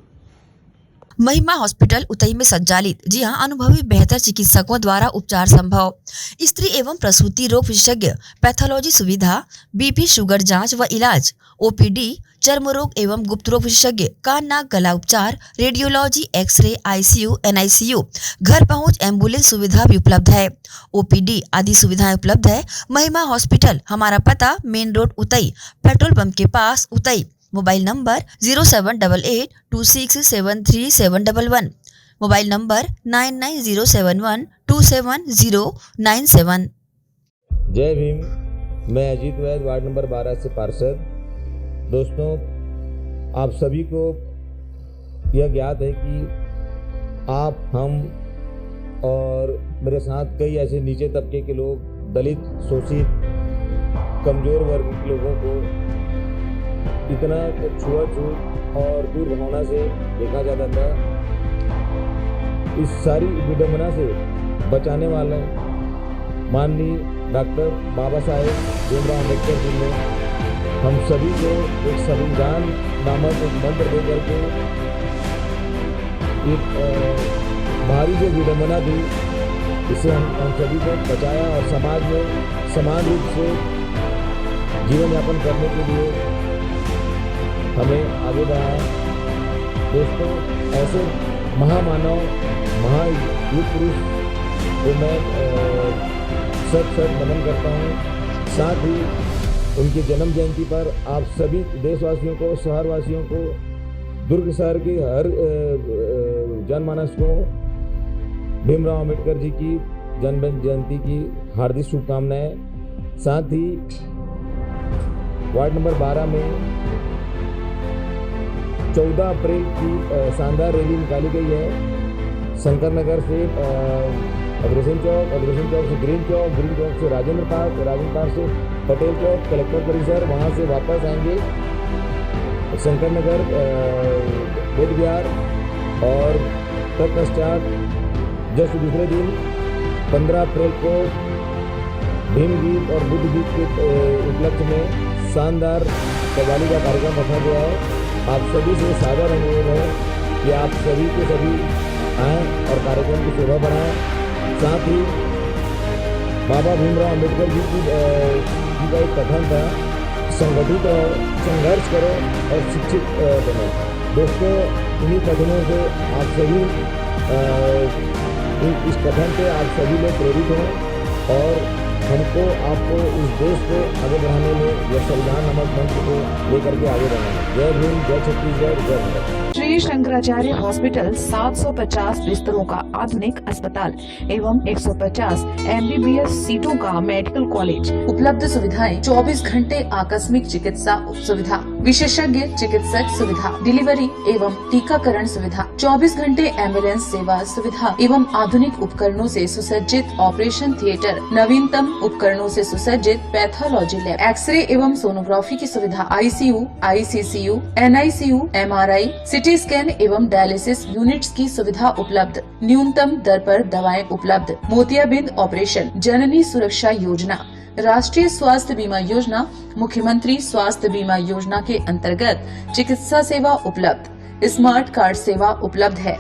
महिमा हॉस्पिटल उतई में संचालित जी हां अनुभवी बेहतर चिकित्सकों द्वारा उपचार संभव। स्त्री एवं प्रसूति रोग विशेषज्ञ, पैथोलॉजी सुविधा, बीपी शुगर जांच व इलाज, ओपीडी, चर्म रोग एवं गुप्त रोग विशेषज्ञ, कान नाक गला उपचार, रेडियोलॉजी, एक्सरे, आईसीयू, एनआईसीयू, घर पहुंच एम्बुलेंस सुविधा भी उपलब्ध है। ओपीडी आदि सुविधाएं उपलब्ध है। महिमा हॉस्पिटल, हमारा पता main road Utai, petrol pump के पास Utai. Mobile number 0788267371, mobile number 9907127097। जय भीम। मैं अजीत वैद, वार्ड नंबर 12 से पार्षद। दोस्तों, आप सभी को यह ज्ञात है कि आप, हम और मेरे साथ कई ऐसे नीचे तबके के लोग, दलित, शोषित, कमज़ोर वर्ग के लोगों को इतना छुआछूत और दुर्भावना से देखा जाता था। इस सारी विडंबना से बचाने वाले माननीय डॉक्टर बाबा साहेब भीमराव अम्बेडकर जी ने हम सभी को एक संविधान नामक एक मंत्र दे करके एक भारी जो विडंबना थी, इसे हम सभी को बचाया और समाज में समान रूप से जीवन यापन करने के लिए हमें आगे बढ़ाया। दोस्तों, ऐसे महामानव, महायुग पुरुष को मैं सच नमन करता हूँ। साथ ही उनकी जन्म जयंती पर आप सभी देशवासियों को, शहरवासियों को, दुर्ग शहर के हर जनमानस को भीमराव अंबेडकर जी की जन्म जयंती की हार्दिक शुभकामनाएं। साथ ही वार्ड नंबर 12 में 14 अप्रैल की शानदार रैली निकाली गई है। शंकर नगर से अग्रसेन चौक से ग्रीन चौक से राजेंद्र पार्क से पटेल चौक, कलेक्टर परिसर, वहाँ से वापस आएंगे शंकर नगर, बोध विहार, और तत्पश्चात जस्ट दूसरे दिन 15 अप्रैल को भीम गीत और बुद्ध गीत के उपलक्ष्य में शानदार कव्वाली का कार्यक्रम रखा गया है। आप सभी से सादर अनुरोध है कि आप सभी के सभी आएँ और कार्यक्रम की शोभा बढ़ाएं। साथ ही बाबा भीमराव अंबेडकर जी का एक कथन था, संगठित रहो, संघर्ष करो और शिक्षित बनो। दोस्तों, इन्हीं कथनों से आप सभी इस कथन से आप सभी लोग प्रेरित हों और हमको आपको इस देश को आगे बढ़ाने में यह संविधान नामक मंत्र को लेकर के आगे बढ़ना है। जय भीम, जय छत्तीसगढ़, जय भारत। श्री शंकराचार्य हॉस्पिटल 750 बिस्तरों का आधुनिक अस्पताल एवं 150 MBBS सीटों का मेडिकल कॉलेज। उपलब्ध सुविधाएं 24 घंटे आकस्मिक चिकित्सा सुविधा, विशेषज्ञ चिकित्सक सुविधा, डिलीवरी एवं टीकाकरण सुविधा, 24 घंटे एम्बुलेंस सेवा सुविधा एवं आधुनिक उपकरणों से सुसज्जित ऑपरेशन थिएटर, नवीनतम उपकरणों से सुसज्जित पैथोलॉजी लैब, एक्सरे एवं सोनोग्राफी की सुविधा, ICU, ICCU, NICU, MRI, CT scan एवं डायलिसिस यूनिट्स की सुविधा उपलब्ध। न्यूनतम दर पर दवाएं उपलब्ध। मोतियाबिंद ऑपरेशन, जननी सुरक्षा योजना, राष्ट्रीय स्वास्थ्य बीमा योजना, मुख्यमंत्री स्वास्थ्य बीमा योजना के अंतर्गत चिकित्सा सेवा उपलब्ध। स्मार्ट कार्ड सेवा उपलब्ध है।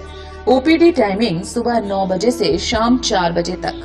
OPD टाइमिंग सुबह 9 बजे से शाम 4 बजे तक।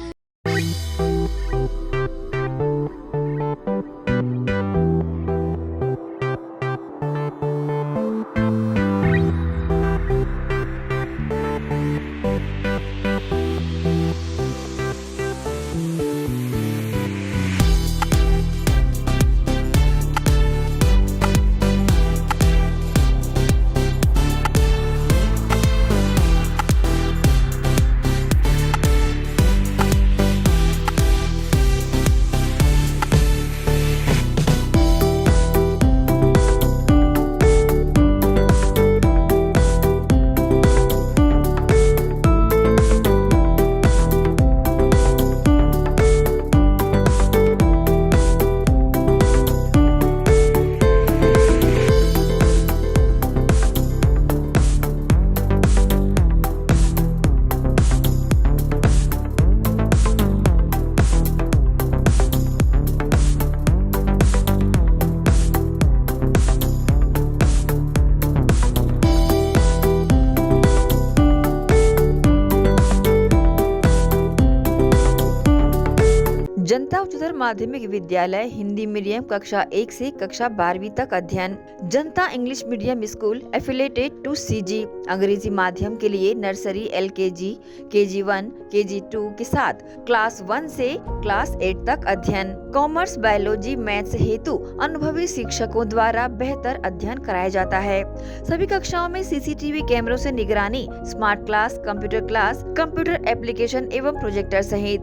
जनता उच्चतर माध्यमिक विद्यालय हिंदी मीडियम कक्षा 1 से कक्षा 12वीं तक अध्ययन। Janta English medium school affiliated to CG अंग्रेजी माध्यम के लिए नर्सरी, LKG, KG1, KG2 के साथ क्लास 1 से क्लास 8 तक अध्ययन। कॉमर्स, बायोलॉजी, मैथ्स हेतु अनुभवी शिक्षकों द्वारा बेहतर अध्ययन कराया जाता है। सभी कक्षाओं में CCTV कैमरों से निगरानी, स्मार्ट क्लास, कंप्यूटर एप्लीकेशन एवं प्रोजेक्टर सहित।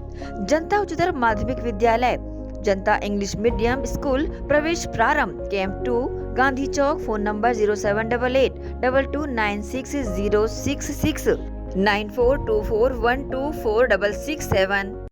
जनता उच्चतर माध्यमिक विद्यालय जनता इंग्लिश मीडियम स्कूल प्रवेश प्रारंभ। Camp 2 Gandhi Chowk. Phone number 0788 22960666 9424124667।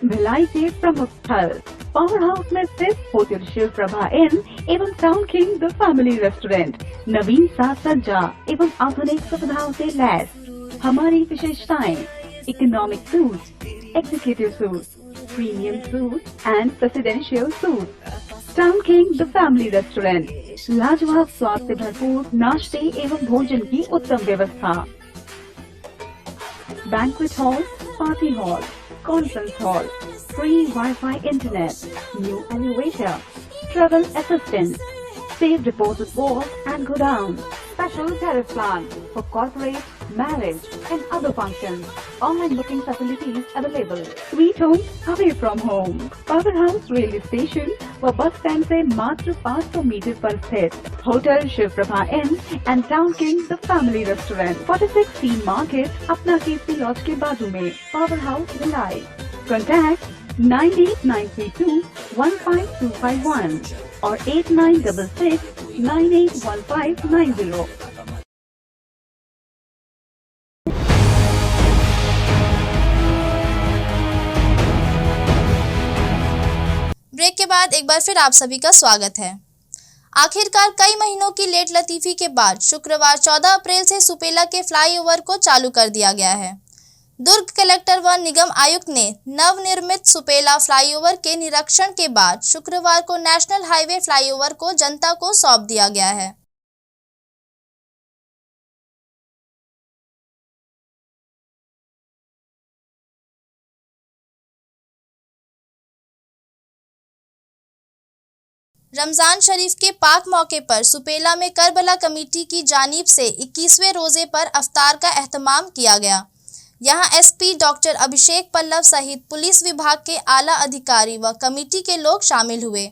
Bhilai के प्रमुख स्थल पावर हाउस में स्थित होटल शिव प्रभा इन एवं town king the family restaurant नवीन साज सज्जा एवं आधुनिक सुविधाओं से लैस। हमारी विशेषताएं economic suites, executive suites, premium suites and presidential suites. Town King the Family Restaurant, लाजवाब स्वाद से भरपूर नाश्ते एवं भोजन की उत्तम व्यवस्था. Banquet hall, party hall, conference hall, free Wi-Fi internet, new elevator, travel assistance, safe deposit vault and godown, special tariff plan for corporate, marriage and other functions. Online booking facilities available. Sweet home away from home. Powerhouse railway station व bus stand से मात्र 500 metre पर स्थित hotel Shiv Prabha inn and town king the family restaurant 46 C market अपना Kirti laws के बाजू में. Power house Bhilai. Contact 9892152251 और 8966981590. ब्रेक के बाद एक बार फिर आप सभी का स्वागत है। आखिरकार कई महीनों की लेट लतीफी के बाद शुक्रवार 14 अप्रैल से सुपेला के फ्लाईओवर को चालू कर दिया गया है। दुर्ग कलेक्टर व निगम आयुक्त ने नवनिर्मित सुपेला फ्लाईओवर के निरीक्षण के बाद शुक्रवार को नेशनल हाईवे फ्लाईओवर को जनता को सौंप दिया गया है। रमजान शरीफ के पाक मौके पर सुपेला में करबला कमेटी की जानिब से 21वें रोजे पर अफ्तार का एहतमाम किया गया। यहां एसपी डॉक्टर अभिषेक पल्लव सहित पुलिस विभाग के आला अधिकारी व कमेटी के लोग शामिल हुए।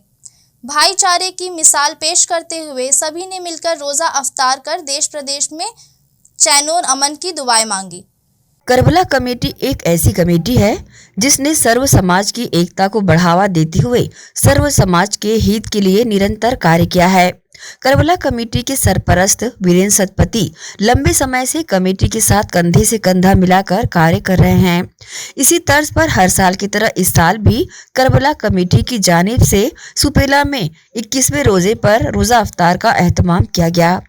भाईचारे की मिसाल पेश करते हुए सभी ने मिलकर रोजा अफ्तार कर देश प्रदेश में चैन और अमन की दुआएं मांगी। करबला कमेटी एक ऐसी कमेटी है जिसने सर्व समाज की एकता को बढ़ावा देते हुए सर्व समाज के हित के लिए निरंतर कार्य किया है। करबला कमेटी के सरपरस्त वीरेंद्र सतपति लंबे समय से कमेटी के साथ कंधे से कंधा मिलाकर कार्य कर रहे हैं। इसी तर्ज पर हर साल की तरह इस साल भी करबला कमेटी की जानिब से सुपेला में 21वें रोजे पर रोजा अफ्तार का एहतमाम किया गया।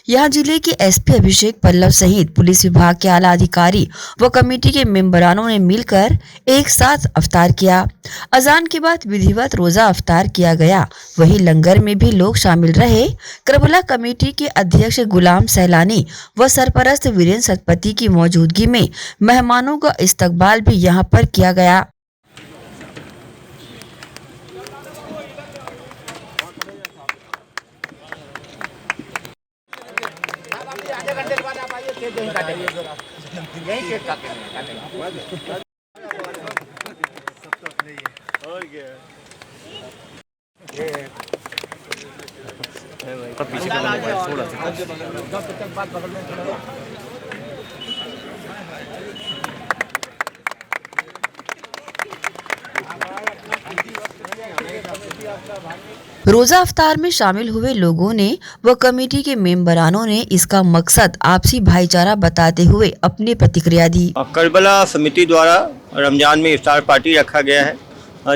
यहाँ जिले के एसपी अभिषेक पल्लव सहित पुलिस विभाग के आला अधिकारी व कमेटी के मेंबरानों ने मिलकर एक साथ अफ्तार किया। अजान के बाद विधिवत रोजा अफ्तार किया गया। वहीं लंगर में भी लोग शामिल रहे। करबला कमेटी के अध्यक्ष गुलाम सैलानी व सरपरस्त वीरेंद्र सतपति की मौजूदगी में मेहमानों का इस्तकबाल भी यहाँ पर किया गया। रोजा अफ्तार में शामिल हुए लोगों ने व कमेटी के मेंबरानों ने इसका मकसद आपसी भाईचारा बताते हुए अपनी प्रतिक्रिया दी। करबला समिति द्वारा रमजान में इफ्तार पार्टी रखा गया है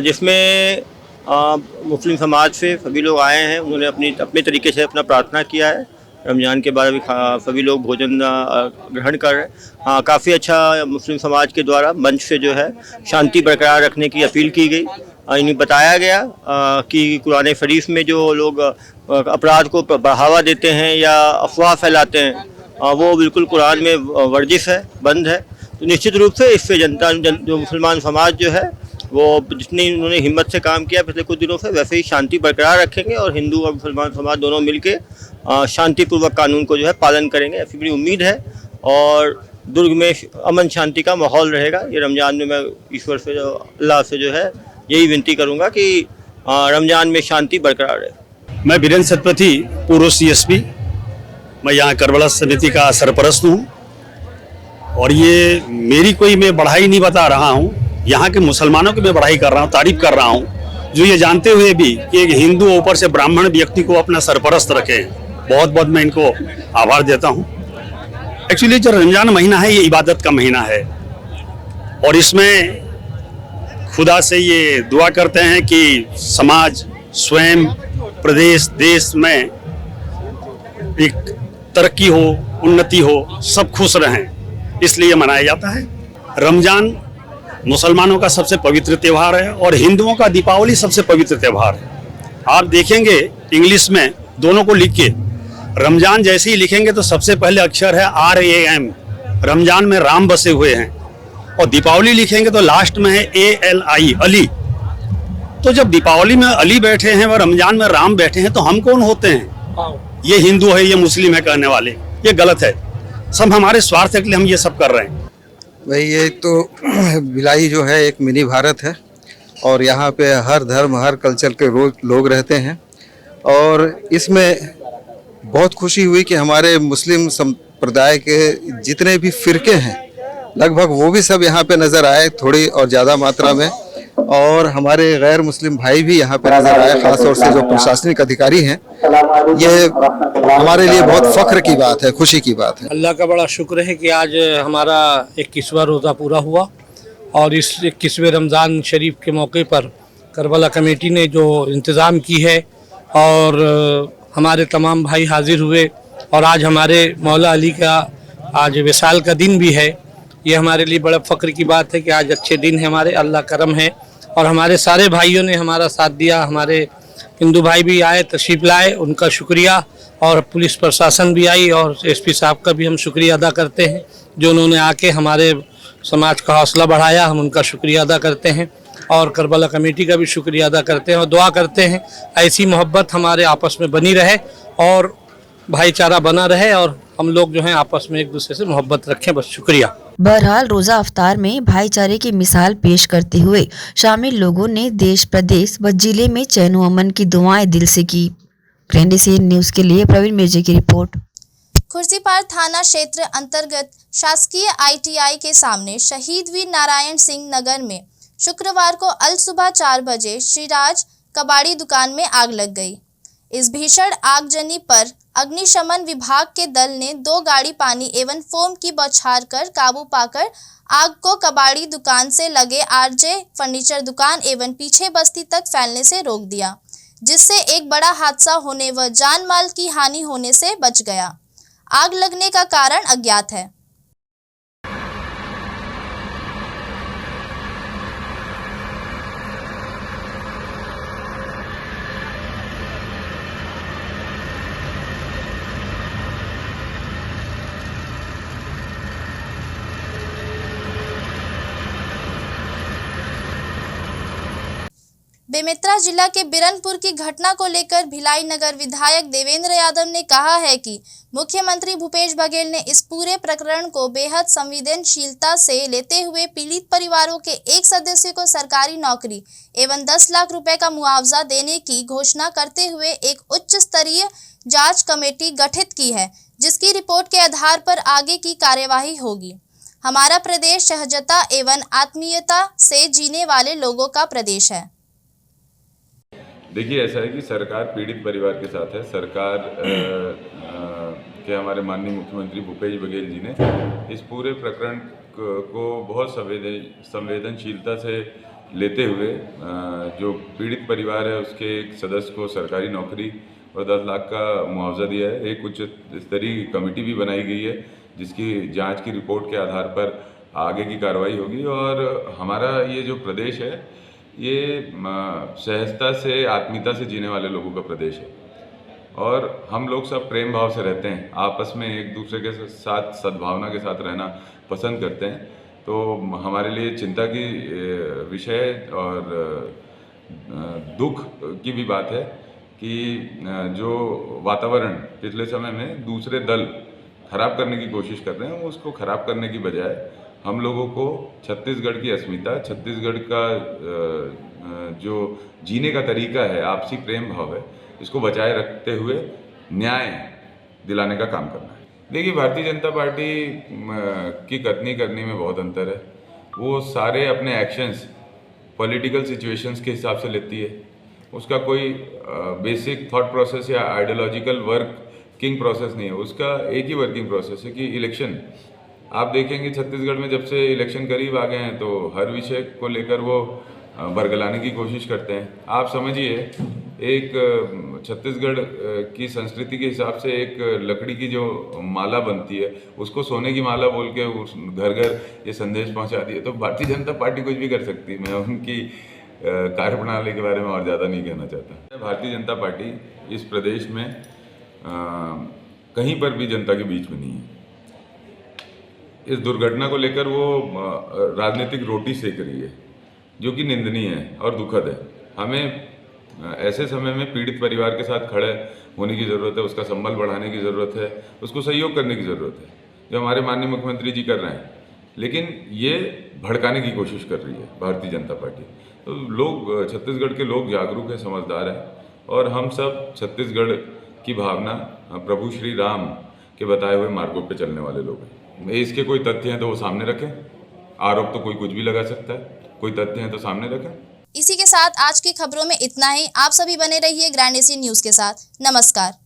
जिसमें मुस्लिम समाज से सभी लोग आए हैं। उन्होंने अपने तरीके से अपना प्रार्थना किया है। रमजान के बाद भी सभी लोग भोजन ग्रहण कर रहे हैं। काफ़ी अच्छा मुस्लिम समाज के द्वारा मंच से जो है शांति बरकरार रखने की अपील की गई। इन्हें बताया गया कि कुरान शरीफ में जो लोग अपराध को बढ़ावा देते हैं या अफवाह फैलाते हैं वो बिल्कुल कुरान में वर्जिश है, बंद है। तो निश्चित रूप से इससे जो मुसलमान समाज जो है वो जितनी उन्होंने हिम्मत से काम किया पिछले कुछ दिनों से वैसे ही शांति बरकरार रखेंगे और हिंदू और मुसलमान समाज दोनों मिलके शांतिपूर्वक कानून को जो है पालन करेंगे, ऐसी बड़ी उम्मीद है। और दुर्ग में अमन शांति का माहौल रहेगा। ये रमज़ान में मैं ईश्वर से अल्लाह से जो है यही विनती करूंगा कि रमज़ान में शांति बरकरार रहे। मैं वीरेंद्र सतपति, पूर्व CSP, मैं यहाँ करबला समिति का सरपरस्त हूँ और ये मेरी कोई मैं बढ़ाई नहीं बता रहा हूँ, यहाँ के मुसलमानों की मैं बढ़ाई कर रहा हूँ, तारीफ कर रहा हूँ, जो ये जानते हुए भी कि एक हिंदू ऊपर से ब्राह्मण व्यक्ति को अपना सरपरस्त रखे। बहुत बहुत मैं इनको आभार देता हूँ। एक्चुअली जो रमजान महीना है ये इबादत का महीना है और इसमें खुदा से ये दुआ करते हैं कि समाज, स्वयं, प्रदेश, देश में एक तरक्की हो, उन्नति हो, सब खुश रहें, इसलिए मनाया जाता है। रमजान मुसलमानों का सबसे पवित्र त्यौहार है और हिंदुओं का दीपावली सबसे पवित्र त्यौहार है। आप देखेंगे इंग्लिश में दोनों को लिख के, रमजान जैसे ही लिखेंगे तो सबसे पहले अक्षर है RAM, रमजान में राम बसे हुए हैं, और दीपावली लिखेंगे तो लास्ट में है ALI, अली। तो जब दीपावली में अली बैठे हैं और रमजान में राम बैठे हैं तो हम कौन होते हैं? ये हिंदू है, ये मुस्लिम है कहने वाले, ये गलत है। सब हमारे स्वार्थ के लिए हम ये सब कर रहे हैं। भाई ये तो भिलाई जो है एक मिनी भारत है और यहाँ पे हर धर्म हर कल्चर के लोग रहते हैं, और इसमें बहुत खुशी हुई कि हमारे मुस्लिम संप्रदाय के जितने भी फिरके हैं लगभग वो भी सब यहाँ पे नज़र आए, थोड़ी और ज़्यादा मात्रा में, और हमारे गैर मुस्लिम भाई भी यहाँ पे नज़र आए, ख़ास तौर से जो प्रशासनिक अधिकारी हैं। ये हमारे लिए बहुत फ़ख्र की बात है, खुशी की बात है। अल्लाह का बड़ा शुक्र है कि आज हमारा 21वां रोज़ा पूरा हुआ और इस 21वें रमज़ान शरीफ के मौके पर करबला कमेटी ने जो इंतज़ाम की है और हमारे तमाम भाई हाजिर हुए, और आज हमारे मौला अली का आज विसाल का दिन भी है। ये हमारे लिए बड़ा फ़ख्र की बात है कि आज अच्छे दिन है हमारे, अल्लाह करम है, और हमारे सारे भाइयों ने हमारा साथ दिया। हमारे हिंदू भाई भी आए, तशरीफ़ लाए, उनका शुक्रिया, और पुलिस प्रशासन भी आई और SP साहब का भी हम शुक्रिया अदा करते हैं जो उन्होंने आके हमारे समाज का हौसला बढ़ाया। हम उनका शुक्रिया अदा करते हैं और करबला कमेटी का भी शुक्रिया अदा करते हैं और दुआ करते हैं ऐसी मोहब्बत हमारे आपस में बनी रहे और भाईचारा बना रहे और हम लोग जो हैं आपस में एक दूसरे से मोहब्बत रखें। बस शुक्रिया। बहरहाल रोजा अफ्तार में भाईचारे की मिसाल पेश करते हुए शामिल लोगों ने देश प्रदेश व जिले में चैन व अमन की दुआएं दिल से की। ग्रैंडिसियन न्यूज के लिए प्रवीण मिर्जे की रिपोर्ट। खुर्सीपार थाना क्षेत्र अंतर्गत शासकीय ITI के सामने शहीद वीर नारायण सिंह नगर में शुक्रवार को अल सुबह 4 बजे श्रीराज कबाड़ी दुकान में आग लग गई। इस भीषण आगजनी पर अग्निशमन विभाग के दल ने 2 गाड़ी पानी एवं फोम की बौछार कर काबू पाकर आग को कबाड़ी दुकान से लगे RJ फर्नीचर दुकान एवं पीछे बस्ती तक फैलने से रोक दिया, जिससे एक बड़ा हादसा होने व जान माल की हानि होने से बच गया। आग लगने का कारण अज्ञात है। बेमेतरा जिला के बिरनपुर की घटना को लेकर भिलाई नगर विधायक देवेंद्र यादव ने कहा है कि मुख्यमंत्री भूपेश बघेल ने इस पूरे प्रकरण को बेहद संवेदनशीलता से लेते हुए पीड़ित परिवारों के एक सदस्य को सरकारी नौकरी एवं 10 लाख रुपए का मुआवजा देने की घोषणा करते हुए एक उच्च स्तरीय जांच कमेटी गठित की है, जिसकी रिपोर्ट के आधार पर आगे की कार्यवाही होगी। हमारा प्रदेश सहजता एवं आत्मीयता से जीने वाले लोगों का प्रदेश है। देखिए, ऐसा है कि सरकार पीड़ित परिवार के साथ है। सरकार के हमारे माननीय मुख्यमंत्री भूपेश बघेल जी ने इस पूरे प्रकरण को बहुत संवेदनशीलता से लेते हुए जो पीड़ित परिवार है उसके एक सदस्य को सरकारी नौकरी और 10 लाख का मुआवजा दिया है। एक उच्च स्तरीय कमेटी भी बनाई गई है जिसकी जांच की रिपोर्ट के आधार पर आगे की कार्रवाई होगी। और हमारा ये जो प्रदेश है ये सहजता से आत्मीयता से जीने वाले लोगों का प्रदेश है और हम लोग सब प्रेम भाव से रहते हैं, आपस में एक दूसरे के साथ सद्भावना के साथ रहना पसंद करते हैं। तो हमारे लिए चिंता की विषय और दुख की भी बात है कि जो वातावरण पिछले समय में दूसरे दल खराब करने की कोशिश कर रहे हैं, उसको खराब करने की बजाय हम लोगों को छत्तीसगढ़ की अस्मिता, छत्तीसगढ़ का जो जीने का तरीका है, आपसी प्रेम भाव है, इसको बचाए रखते हुए न्याय दिलाने का काम करना है। देखिए, भारतीय जनता पार्टी की कथनी करनी में बहुत अंतर है। वो सारे अपने एक्शंस पॉलिटिकल सिचुएशंस के हिसाब से लेती है। उसका कोई बेसिक थॉट प्रोसेस या आइडियोलॉजिकल वर्किंग प्रोसेस नहीं है। उसका एक ही वर्किंग प्रोसेस है कि इलेक्शन। आप देखेंगे छत्तीसगढ़ में जब से इलेक्शन करीब आ गए हैं तो हर विषय को लेकर वो बरगलाने की कोशिश करते हैं। आप समझिए, एक छत्तीसगढ़ की संस्कृति के हिसाब से एक लकड़ी की जो माला बनती है उसको सोने की माला बोल के उस घर घर ये संदेश पहुंचा दिए। तो भारतीय जनता पार्टी कुछ भी कर सकती है। मैं उनकी कार्यप्रणाली के बारे में और ज़्यादा नहीं कहना चाहता। भारतीय जनता पार्टी इस प्रदेश में कहीं पर भी जनता के बीच में नहीं है। इस दुर्घटना को लेकर वो राजनीतिक रोटी सेक रही है, जो कि निंदनीय है और दुखद है। हमें ऐसे समय में पीड़ित परिवार के साथ खड़े होने की ज़रूरत है, उसका संबल बढ़ाने की ज़रूरत है, उसको सहयोग करने की ज़रूरत है, जो हमारे माननीय मुख्यमंत्री जी कर रहे हैं। लेकिन ये भड़काने की कोशिश कर रही है भारतीय जनता पार्टी। तो लोग, छत्तीसगढ़ के लोग जागरूक हैं, समझदार हैं, और हम सब छत्तीसगढ़ की भावना, प्रभु श्री राम के बताए हुए मार्गों पे चलने वाले लोग हैं। इसके कोई तथ्य हैं तो वो सामने रखें। आरोप तो कोई कुछ भी लगा सकता है, कोई तथ्य हैं तो सामने रखें। इसी के साथ आज की खबरों में इतना ही। आप सभी बने रहिए ग्रैंड एशियन न्यूज के साथ। नमस्कार।